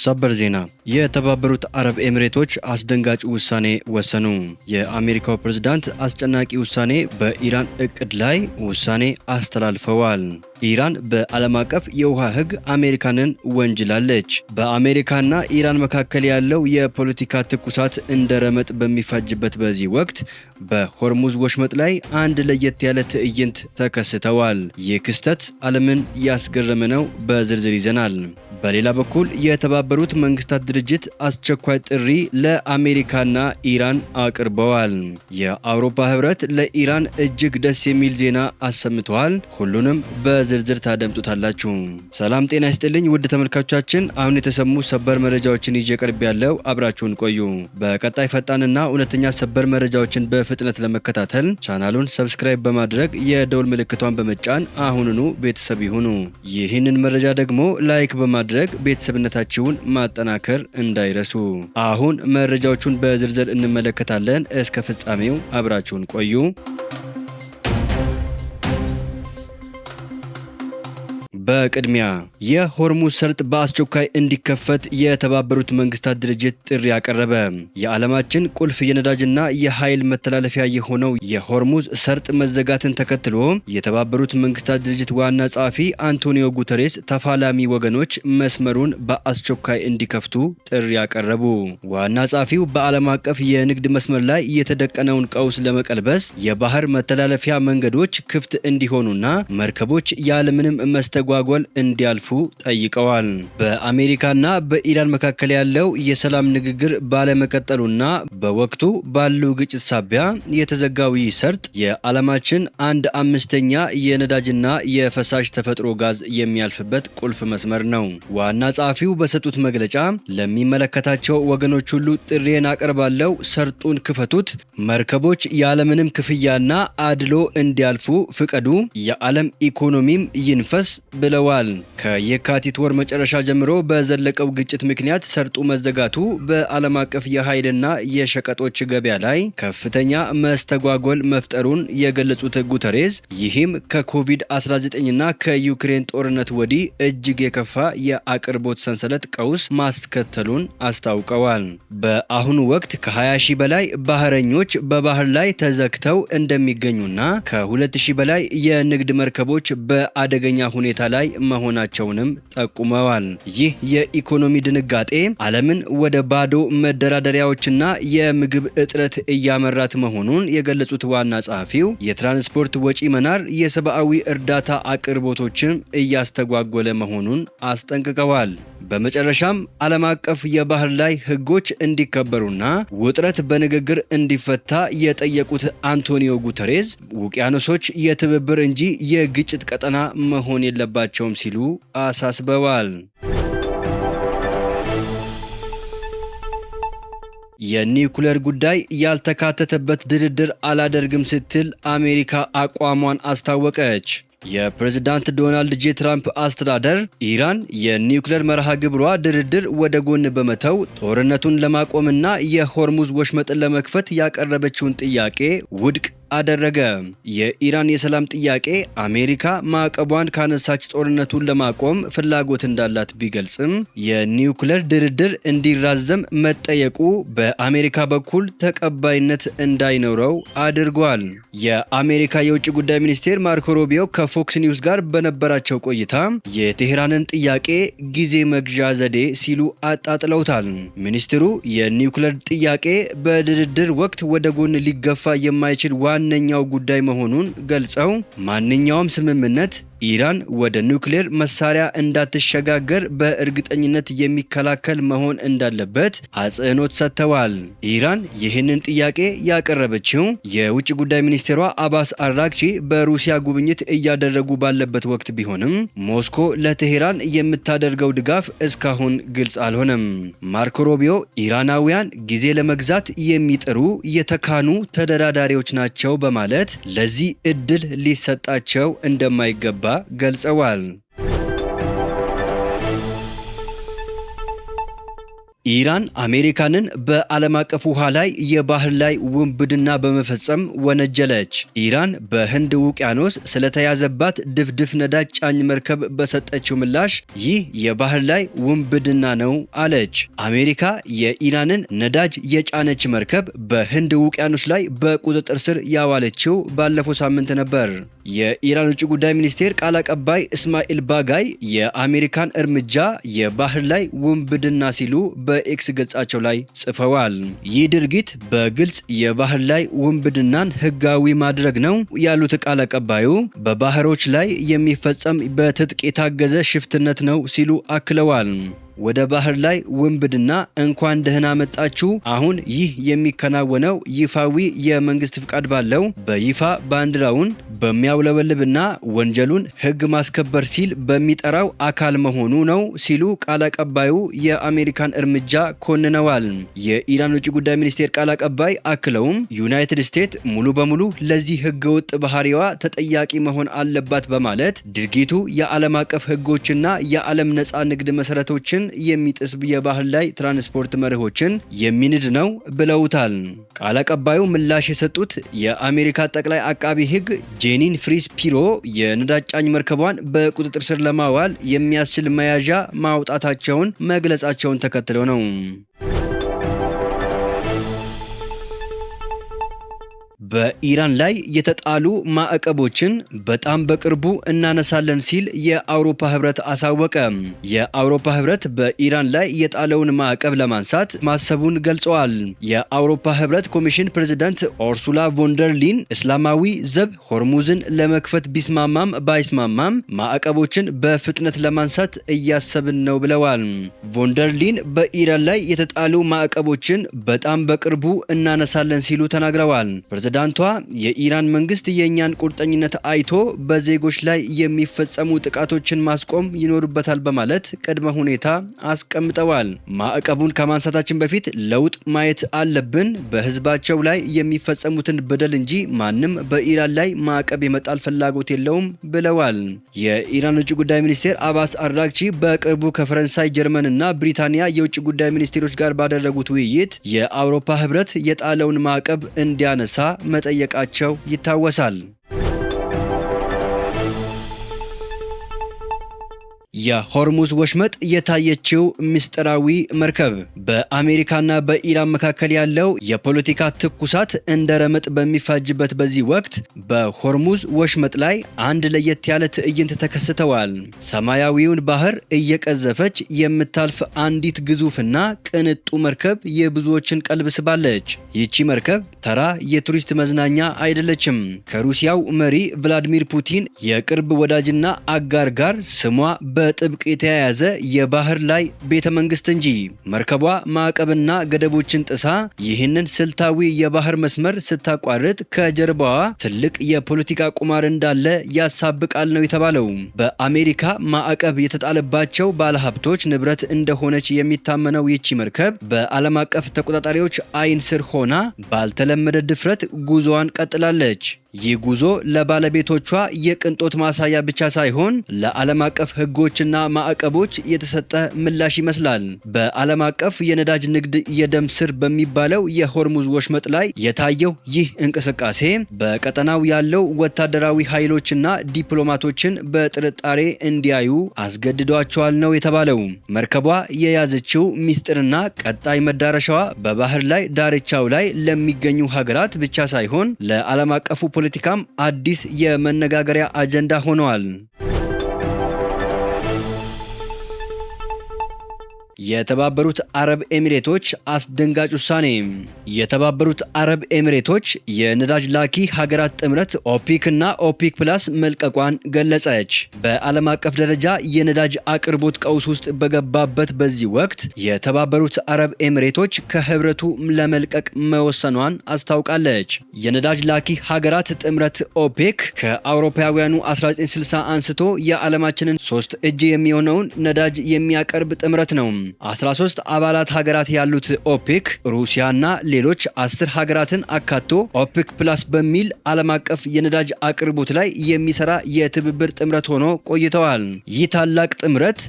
ሰበር ዜና የተባበሩት አረብ ኤሚሬቶች አስደንጋጭ ውሳኔ ወሰኑ። የአሜሪካው ፕሬዝዳንት አስጨናቂ ውሳኔ በኢራን እቅድ ላይ ውሳኔ አስተላልፈዋል። ኢራን በዓለም አቀፍ የውሃ ሕግ አሜሪካንን ወንጅላለች። በአሜሪካና ኢራን መካከል ያለው የፖለቲካ ትኩሳት እንደ ረመጥ በሚፋጅበት በዚህ ወቅት በሆርሙዝ ወሽመጥ ላይ አንድ ለየት ያለ ትዕይንት ተከስተዋል። ይህ ክስተት ዓለምን ያስገረመ ነው። በዝርዝር ይዘናል። በሌላ በኩል የተባበሩት መንግስታት ድርጅት አስቸኳይ ጥሪ ለአሜሪካና ኢራን አቅርበዋል። የአውሮፓ ህብረት ለኢራን እጅግ ደስ የሚል ዜና አሰምተዋል። ሁሉንም በዝርዝር ታደምጡታላችሁ። ሰላም ጤና ይስጥልኝ ውድ ተመልካቾቻችን፣ አሁን የተሰሙ ሰበር መረጃዎችን ይዤ ቀርብ ያለው አብራችሁን ቆዩ። በቀጣይ ፈጣንና እውነተኛ ሰበር መረጃዎችን በፍጥነት ለመከታተል ቻናሉን ሰብስክራይብ በማድረግ የደውል ምልክቷን በመጫን አሁኑኑ ቤተሰብ ይሁኑ። ይህንን መረጃ ደግሞ ላይክ በማድረግ ቤተሰብነታችሁን ማጠናከር እንዳይረሱ። አሁን መረጃዎቹን በዝርዝር እንመለከታለን። እስከ ፍጻሜው አብራችሁን ቆዩ። በቅድሚያ የሆርሙዝ ሰርጥ በአስቸኳይ እንዲከፈት የተባበሩት መንግስታት ድርጅት ጥሪ ያቀረበ። የዓለማችን ቁልፍ የነዳጅና የኃይል መተላለፊያ የሆነው የሆርሙዝ ሰርጥ መዘጋትን ተከትሎ የተባበሩት መንግስታት ድርጅት ዋና ጸሐፊ አንቶኒዮ ጉተሬስ ተፋላሚ ወገኖች መስመሩን በአስቸኳይ እንዲከፍቱ ጥሪ ያቀረቡ። ዋና ጸሐፊው በዓለም አቀፍ የንግድ መስመር ላይ የተደቀነውን ቀውስ ለመቀልበስ የባህር መተላለፊያ መንገዶች ክፍት እንዲሆኑና መርከቦች ያለምንም መስተጓጎል እንዲያልፉ ጠይቀዋል። በአሜሪካና በኢራን መካከል ያለው የሰላም ንግግር ባለመቀጠሉና በወቅቱ ባለው ግጭት ሳቢያ የተዘጋው ይህ ሰርጥ የዓለማችን 1/5 የነዳጅና የፈሳሽ ተፈጥሮ ጋዝ የሚያልፍበት ቁልፍ መስመር ነው። ዋና ጸሐፊው በሰጡት መግለጫ ለሚመለከታቸው ወገኖች ሁሉ ጥሪዬን አቀርባለሁ፣ ሰርጡን ክፈቱት፣ መርከቦች ያለምንም ክፍያና አድሎ እንዲያልፉ ፍቀዱ፣ የዓለም ኢኮኖሚም ይንፈስ ብለዋል። ከየካቲት ወር መጨረሻ ጀምሮ በዘለቀው ግጭት ምክንያት ሰርጡ መዘጋቱ በዓለም አቀፍ የኃይልና የሸቀጦች ገበያ ላይ ከፍተኛ መስተጓጎል መፍጠሩን የገለጹት ጉተሬዝ ይህም ከኮቪድ-19ና ከዩክሬን ጦርነት ወዲህ እጅግ የከፋ የአቅርቦት ሰንሰለት ቀውስ ማስከተሉን አስታውቀዋል። በአሁኑ ወቅት ከ20 ሺህ በላይ ባህረኞች በባህር ላይ ተዘግተው እንደሚገኙና ከ2,000 በላይ የንግድ መርከቦች በአደገኛ ሁኔታ ላይ መሆናቸውንም ጠቁመዋል። ይህ የኢኮኖሚ ድንጋጤ ዓለምን ወደ ባዶ መደራደሪያዎችና የምግብ እጥረት እያመራት መሆኑን የገለጹት ዋና ጸሐፊው የትራንስፖርት ወጪ መናር የሰብአዊ እርዳታ አቅርቦቶችን እያስተጓጎለ መሆኑን አስጠንቅቀዋል። በመጨረሻም ዓለም አቀፍ የባህር ላይ ሕጎች እንዲከበሩና ውጥረት በንግግር እንዲፈታ የጠየቁት አንቶኒዮ ጉተሬዝ ውቅያኖሶች የትብብር እንጂ የግጭት ቀጠና መሆን የለባቸውም ሲሉ አሳስበዋል። የኒውክሌር ጉዳይ ያልተካተተበት ድርድር አላደርግም ስትል አሜሪካ አቋሟን አስታወቀች። የፕሬዝዳንት ዶናልድ ጄ ትራምፕ አስተዳደር ኢራን የኒውክሌር መርሃ ግብሯ ድርድር ወደ ጎን በመተው ጦርነቱን ለማቆምና የሆርሙዝ ወሽመጥን ለመክፈት ያቀረበችውን ጥያቄ ውድቅ አደረገ። የኢራን የሰላም ጥያቄ አሜሪካ ማዕቀቧን ካነሳች ጦርነቱን ለማቆም ፍላጎት እንዳላት ቢገልጽም የኒውክሌር ድርድር እንዲራዘም መጠየቁ በአሜሪካ በኩል ተቀባይነት እንዳይኖረው አድርጓል። የአሜሪካ የውጭ ጉዳይ ሚኒስቴር ማርኮ ሩቢዮ ከፎክስ ኒውስ ጋር በነበራቸው ቆይታ የቴህራንን ጥያቄ ጊዜ መግዣ ዘዴ ሲሉ አጣጥለውታል። ሚኒስትሩ የኒውክሌር ጥያቄ በድርድር ወቅት ወደ ጎን ሊገፋ የማይችል ዋነኛው ጉዳይ መሆኑን ገልጸው ማንኛውም ስምምነት ኢራን ወደ ኒውክሌር መሳሪያ እንዳትሸጋገር በእርግጠኝነት የሚከላከል መሆን እንዳለበት አጽንኦት ሰጥተዋል። ኢራን ይህንን ጥያቄ ያቀረበችው የውጭ ጉዳይ ሚኒስቴሯ አባስ አራግቺ በሩሲያ ጉብኝት እያደረጉ ባለበት ወቅት ቢሆንም ሞስኮ ለቴሄራን የምታደርገው ድጋፍ እስካሁን ግልጽ አልሆነም። ማርኮ ሩቢዮ ኢራናውያን ጊዜ ለመግዛት የሚጥሩ የተካኑ ተደራዳሪዎች ናቸው በማለት ለዚህ እድል ሊሰጣቸው እንደማይገባ ገልጸዋል። ኢራን አሜሪካንን በዓለም አቀፍ ውሃ ላይ የባህር ላይ ውንብድና በመፈጸም ወነጀለች። ኢራን በህንድ ውቅያኖስ ስለተያዘባት ድፍድፍ ነዳጅ ጫኝ መርከብ በሰጠችው ምላሽ ይህ የባህር ላይ ውንብድና ነው አለች። አሜሪካ የኢራንን ነዳጅ የጫነች መርከብ በህንድ ውቅያኖስ ላይ በቁጥጥር ስር ያዋለችው ባለፈው ሳምንት ነበር። የኢራን ውጭ ጉዳይ ሚኒስቴር ቃል አቀባይ እስማኤል ባጋይ የአሜሪካን እርምጃ የባህር ላይ ውንብድና ሲሉ በኤክስ ገጻቸው ላይ ጽፈዋል። ይህ ድርጊት በግልጽ የባህር ላይ ውንብድናን ህጋዊ ማድረግ ነው ያሉት ቃል አቀባዩ በባህሮች ላይ የሚፈጸም በትጥቅ የታገዘ ሽፍትነት ነው ሲሉ አክለዋል። ወደ ባህር ላይ ውንብድና እንኳን ደህና መጣችሁ። አሁን ይህ የሚከናወነው ይፋዊ የመንግስት ፍቃድ ባለው በይፋ ባንዲራውን በሚያውለበልብና ወንጀሉን ህግ ማስከበር ሲል በሚጠራው አካል መሆኑ ነው ሲሉ ቃል አቀባዩ የአሜሪካን እርምጃ ኮንነዋል። የኢራን ውጭ ጉዳይ ሚኒስቴር ቃል አቀባይ አክለውም ዩናይትድ ስቴትስ ሙሉ በሙሉ ለዚህ ህገወጥ ባህሪዋ ተጠያቂ መሆን አለባት በማለት ድርጊቱ የዓለም አቀፍ ህጎችና የዓለም ነፃ ንግድ መሰረቶችን የሚጥስ የባህር ላይ ትራንስፖርት መርሆችን የሚንድ ነው ብለውታል። ቃል አቀባዩ ምላሽ የሰጡት የአሜሪካ ጠቅላይ አቃቢ ህግ ጄኒን ፍሪስ ፒሮ የነዳጅ ጫኝ መርከቧን በቁጥጥር ስር ለማዋል የሚያስችል መያዣ ማውጣታቸውን መግለጻቸውን ተከትለው ነው። በኢራን ላይ የተጣሉ ማዕቀቦችን በጣም በቅርቡ እናነሳለን ሲል የአውሮፓ ህብረት አሳወቀ። የአውሮፓ ህብረት በኢራን ላይ የጣለውን ማዕቀብ ለማንሳት ማሰቡን ገልጸዋል። የአውሮፓ ህብረት ኮሚሽን ፕሬዝዳንት ኡርሱላ ቮንደር ሊን እስላማዊ ዘብ ሆርሙዝን ለመክፈት ቢስማማም ባይስማማም ማዕቀቦችን በፍጥነት ለማንሳት እያሰብን ነው ብለዋል። ቮንደር ሊን በኢራን ላይ የተጣሉ ማዕቀቦችን በጣም በቅርቡ እናነሳለን ሲሉ ተናግረዋል። ፕሬዝዳንቷ የኢራን መንግስት የእኛን ቁርጠኝነት አይቶ በዜጎች ላይ የሚፈጸሙ ጥቃቶችን ማስቆም ይኖርበታል በማለት ቅድመ ሁኔታ አስቀምጠዋል። ማዕቀቡን ከማንሳታችን በፊት ለውጥ ማየት አለብን፣ በህዝባቸው ላይ የሚፈጸሙትን በደል እንጂ ማንም በኢራን ላይ ማዕቀብ የመጣል ፍላጎት የለውም ብለዋል። የኢራን ውጭ ጉዳይ ሚኒስቴር አባስ አራግቺ በቅርቡ ከፈረንሳይ፣ ጀርመን እና ብሪታንያ የውጭ ጉዳይ ሚኒስቴሮች ጋር ባደረጉት ውይይት የአውሮፓ ህብረት የጣለውን ማዕቀብ እንዲያነሳ መጠየቃቸው ይታወሳል። የሆርሙዝ ወሽመጥ የታየችው ምስጢራዊ መርከብ። በአሜሪካና በኢራን መካከል ያለው የፖለቲካ ትኩሳት እንደ ረመጥ በሚፋጅበት በዚህ ወቅት በሆርሙዝ ወሽመጥ ላይ አንድ ለየት ያለ ትዕይንት ተከስተዋል። ሰማያዊውን ባህር እየቀዘፈች የምታልፍ አንዲት ግዙፍና ቅንጡ መርከብ የብዙዎችን ቀልብ ስባለች። ይቺ መርከብ ተራ የቱሪስት መዝናኛ አይደለችም። ከሩሲያው መሪ ቭላዲሚር ፑቲን የቅርብ ወዳጅና አጋር ጋር ስሟ በጥብቅ የተያያዘ የባህር ላይ ቤተ መንግስት እንጂ። መርከቧ ማዕቀብና ገደቦችን ጥሳ ይህንን ስልታዊ የባህር መስመር ስታቋርጥ ከጀርባዋ ትልቅ የፖለቲካ ቁማር እንዳለ ያሳብቃል ነው የተባለው። በአሜሪካ ማዕቀብ የተጣለባቸው ባለሀብቶች ንብረት እንደሆነች የሚታመነው ይቺ መርከብ በዓለም አቀፍ ተቆጣጣሪዎች አይን ስር ሆና ባልተለመደ ድፍረት ጉዞዋን ቀጥላለች። ይህ ጉዞ ለባለቤቶቿ የቅንጦት ማሳያ ብቻ ሳይሆን ለዓለም አቀፍ ሕጎችና ማዕቀቦች የተሰጠ ምላሽ ይመስላል። በዓለም አቀፍ የነዳጅ ንግድ የደም ስር በሚባለው የሆርሙዝ ወሽመጥ ላይ የታየው ይህ እንቅስቃሴ በቀጠናው ያለው ወታደራዊ ኃይሎችና ዲፕሎማቶችን በጥርጣሬ እንዲያዩ አስገድዷቸዋል ነው የተባለው። መርከቧ የያዘችው ሚስጥርና ቀጣይ መዳረሻዋ በባህር ላይ ዳርቻው ላይ ለሚገኙ ሀገራት ብቻ ሳይሆን ለዓለም አቀፉ ፖለቲካም አዲስ የመነጋገሪያ አጀንዳ ሆነዋል። የተባበሩት አረብ ኤሚሬቶች አስደንጋጭ ውሳኔ። የተባበሩት አረብ ኤሚሬቶች የነዳጅ ላኪ ሀገራት ጥምረት ኦፒክ እና ኦፒክ ፕላስ መልቀቋን ገለጸች። በዓለም አቀፍ ደረጃ የነዳጅ አቅርቦት ቀውስ ውስጥ በገባበት በዚህ ወቅት የተባበሩት አረብ ኤሚሬቶች ከህብረቱ ለመልቀቅ መወሰኗን አስታውቃለች። የነዳጅ ላኪ ሀገራት ጥምረት ኦፔክ ከአውሮፓውያኑ 1960 አንስቶ የዓለማችንን 3 እጅ የሚሆነውን ነዳጅ የሚያቀርብ ጥምረት ነው። 13 አባላት ሀገራት ያሉት ኦፔክ ሩሲያና ሌሎች 10 ሀገራትን አካቶ ኦፔክ ፕላስ በሚል ዓለም አቀፍ የነዳጅ አቅርቦት ላይ የሚሰራ የትብብር ጥምረት ሆኖ ቆይተዋል። ይህ ታላቅ ጥምረት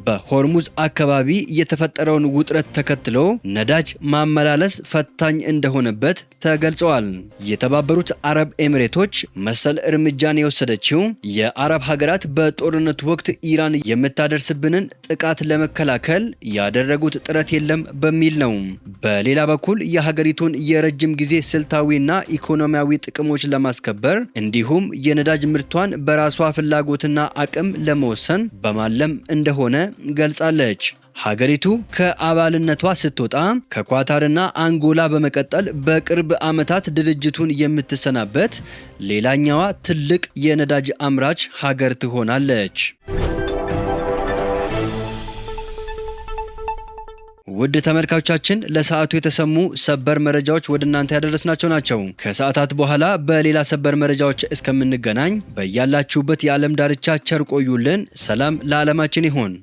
በሆርሙዝ አካባቢ የተፈጠረውን ውጥረት ተከትሎ ነዳጅ ማመላለስ ፈታኝ እንደሆነበት ተገልጸዋል። የተባበሩት አረብ ኤሚሬቶች መሰል እርምጃን የወሰደችው የአረብ ሀገራት በጦርነቱ ወቅት ኢራን የምታደርስብንን ጥቃት ለመከላከል ያደረጉት ጥረት የለም በሚል ነው። በሌላ በኩል የሀገሪቱን የረጅም ጊዜ ስልታዊና ኢኮኖሚያዊ ጥቅሞች ለማስከበር እንዲሁም የነዳጅ ምርቷን በራሷ ፍላጎትና አቅም ለመወሰን በማለም እንደሆነ ገልጻለች። ሀገሪቱ ከአባልነቷ ስትወጣ ከኳታርና አንጎላ በመቀጠል በቅርብ ዓመታት ድርጅቱን የምትሰናበት ሌላኛዋ ትልቅ የነዳጅ አምራች ሀገር ትሆናለች። ውድ ተመልካቾቻችን ለሰዓቱ የተሰሙ ሰበር መረጃዎች ወደ እናንተ ያደረስናቸው ናቸው። ከሰዓታት በኋላ በሌላ ሰበር መረጃዎች እስከምንገናኝ በያላችሁበት የዓለም ዳርቻ ቸር ቆዩልን። ሰላም ለዓለማችን ይሁን።